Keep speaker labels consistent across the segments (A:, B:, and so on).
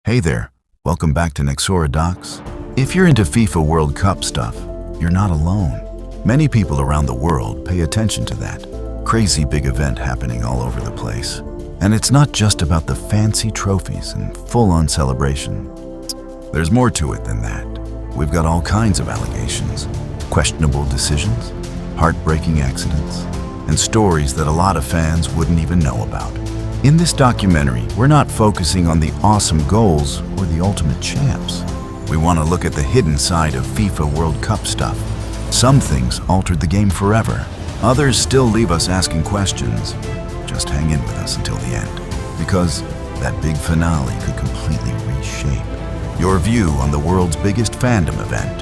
A: Hey there, welcome back to Nexora Docs. If you're into FIFA World Cup stuff, you're not alone. Many people around the world pay attention to that crazy big event happening all over the place. And it's not just about the fancy trophies and full-on celebration. There's more to it than that. We've got all kinds of allegations, questionable decisions, heartbreaking accidents, and stories that a lot of fans wouldn't even know about. In this documentary, we're not focusing on the awesome goals or the ultimate champs. We want to look at the hidden side of FIFA World Cup stuff. Some things altered the game forever. Others still leave us asking questions. Just hang in with us until the end, because that big finale could completely reshape your view on the world's biggest fandom event.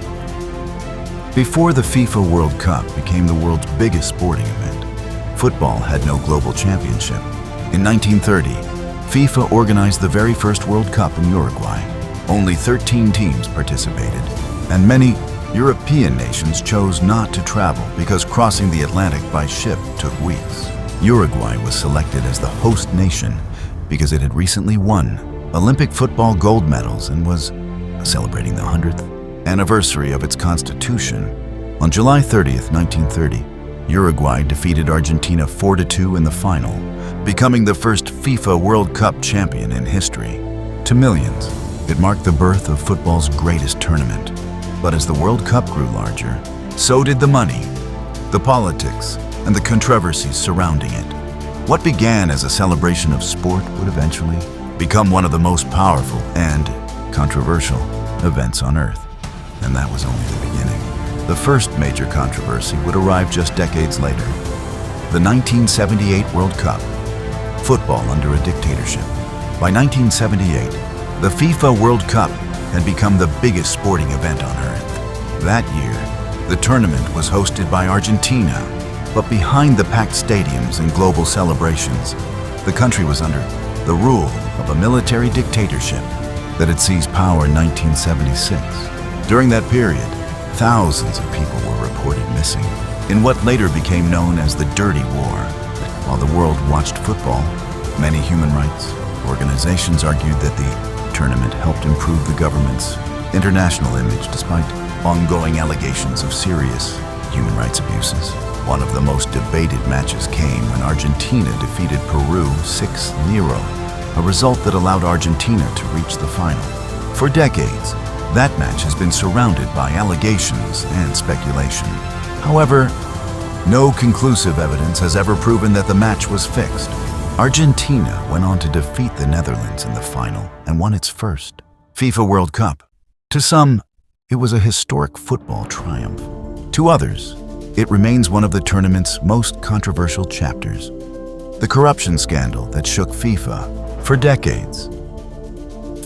A: Before the FIFA World Cup became the world's biggest sporting event, football had no global championship. In 1930, FIFA organized the very first World Cup in Uruguay. Only 13 teams participated, and many European nations chose not to travel because crossing the Atlantic by ship took weeks. Uruguay was selected as the host nation because it had recently won Olympic football gold medals and was celebrating the 100th anniversary of its constitution. On July 30th, 1930, Uruguay defeated Argentina 4-2 in the final, becoming the first FIFA World Cup champion in history. To millions, it marked the birth of football's greatest tournament. But as the World Cup grew larger, so did the money, the politics, and the controversies surrounding it. What began as a celebration of sport would eventually become one of the most powerful and controversial events on Earth. And that was only the beginning. The first major controversy would arrive just decades later. The 1978 World Cup, football under a dictatorship. By 1978, the FIFA World Cup had become the biggest sporting event on Earth. That year, the tournament was hosted by Argentina, but behind the packed stadiums and global celebrations, the country was under the rule of a military dictatorship that had seized power in 1976. During that period, thousands of people were reported missing in what later became known as the Dirty War. While the world watched football, many human rights organizations argued that the tournament helped improve the government's international image despite ongoing allegations of serious human rights abuses. One of the most debated matches came when Argentina defeated Peru 6-0, a result that allowed Argentina to reach the final. For decades, that match has been surrounded by allegations and speculation. However, no conclusive evidence has ever proven that the match was fixed. Argentina went on to defeat the Netherlands in the final and won its first FIFA World Cup. To some, it was a historic football triumph. To others, it remains one of the tournament's most controversial chapters. The corruption scandal that shook FIFA for decades.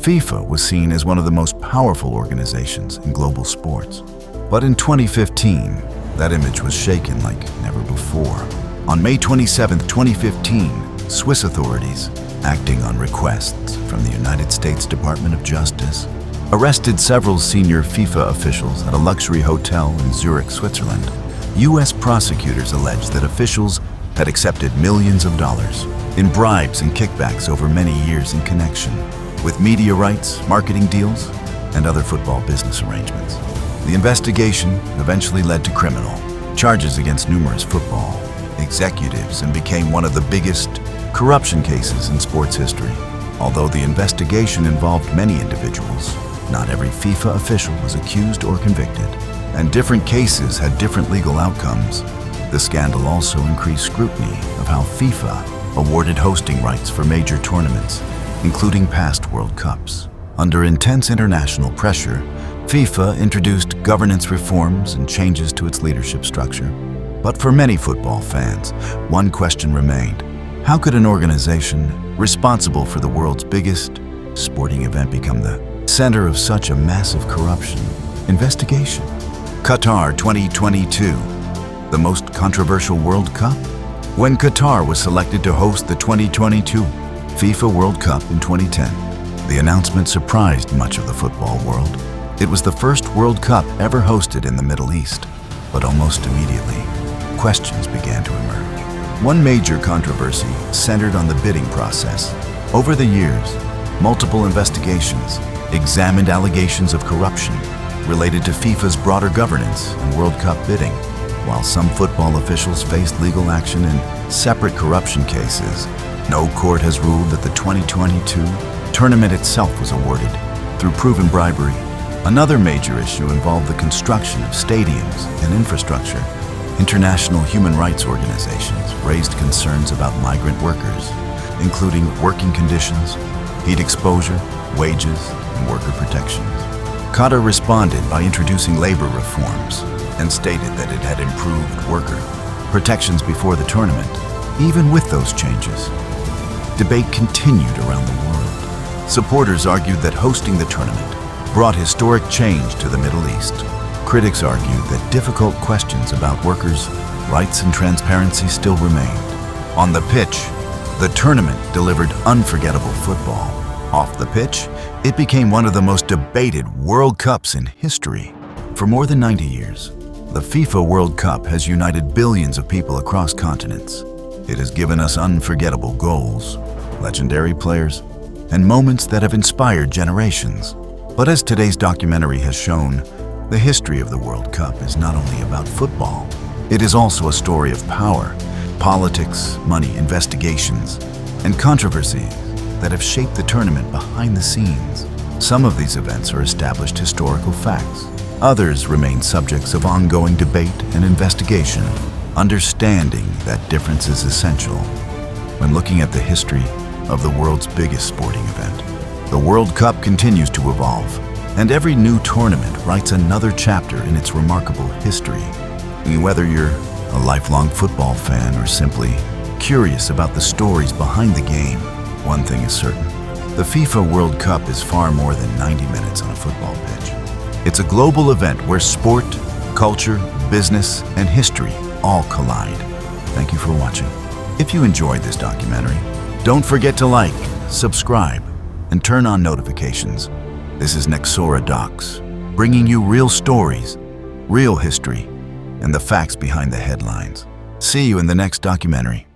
A: FIFA was seen as one of the most powerful organizations in global sports. But in 2015, that image was shaken like never before. On May 27, 2015, Swiss authorities, acting on requests from the United States Department of Justice, arrested several senior FIFA officials at a luxury hotel in Zurich, Switzerland. U.S. prosecutors alleged that officials had accepted millions of dollars in bribes and kickbacks over many years in connection with media rights, marketing deals, and other football business arrangements. The investigation eventually led to criminal charges against numerous football executives and became one of the biggest corruption cases in sports history. Although the investigation involved many individuals, not every FIFA official was accused or convicted, and different cases had different legal outcomes. The scandal also increased scrutiny of how FIFA awarded hosting rights for major tournaments, including past World Cups. Under intense international pressure, FIFA introduced governance reforms and changes to its leadership structure. But for many football fans, one question remained. How could an organization responsible for the world's biggest sporting event become the center of such a massive corruption investigation? Qatar 2022, the most controversial World Cup? When Qatar was selected to host the 2022 FIFA World Cup in 2010, the announcement surprised much of the football world. It was the first World Cup ever hosted in the Middle East, but almost immediately, questions began to emerge. One major controversy centered on the bidding process. Over the years, Multiple investigations examined allegations of corruption related to FIFA's broader governance and World Cup bidding. While some football officials faced legal action in separate corruption cases, no court has ruled that the 2022 tournament itself was awarded through proven bribery. Another major issue involved the construction of stadiums and infrastructure. International human rights organizations raised concerns about migrant workers, including working conditions, heat exposure, wages, and worker protections. Qatar responded by introducing labor reforms and stated that it had improved worker protections before the tournament. Even with those changes, debate continued around the world. Supporters argued that hosting the tournament brought historic change to the Middle East. Critics argued that difficult questions about workers' rights and transparency still remained. On the pitch, the tournament delivered unforgettable football. Off the pitch, it became one of the most debated World Cups in history. For more than 90 years, the FIFA World Cup has united billions of people across continents. It has given us unforgettable goals, legendary players, and moments that have inspired generations. But as today's documentary has shown, the history of the World Cup is not only about football. It is also a story of power, politics, money, investigations, and controversies that have shaped the tournament behind the scenes. Some of these events are established historical facts. Others remain subjects of ongoing debate and investigation. Understanding that difference is essential when looking at the history of the world's biggest sporting event. The World Cup continues to evolve, and every new tournament writes another chapter in its remarkable history. Whether you're a lifelong football fan or simply curious about the stories behind the game, one thing is certain. The FIFA World Cup is far more than 90 minutes on a football pitch. It's a global event where sport, culture, business, and history all collide. Thank you for watching. If you enjoyed this documentary, don't forget to like, subscribe, and turn on notifications. This is Nexora Docs, bringing you real stories, real history, and the facts behind the headlines. See you in the next documentary.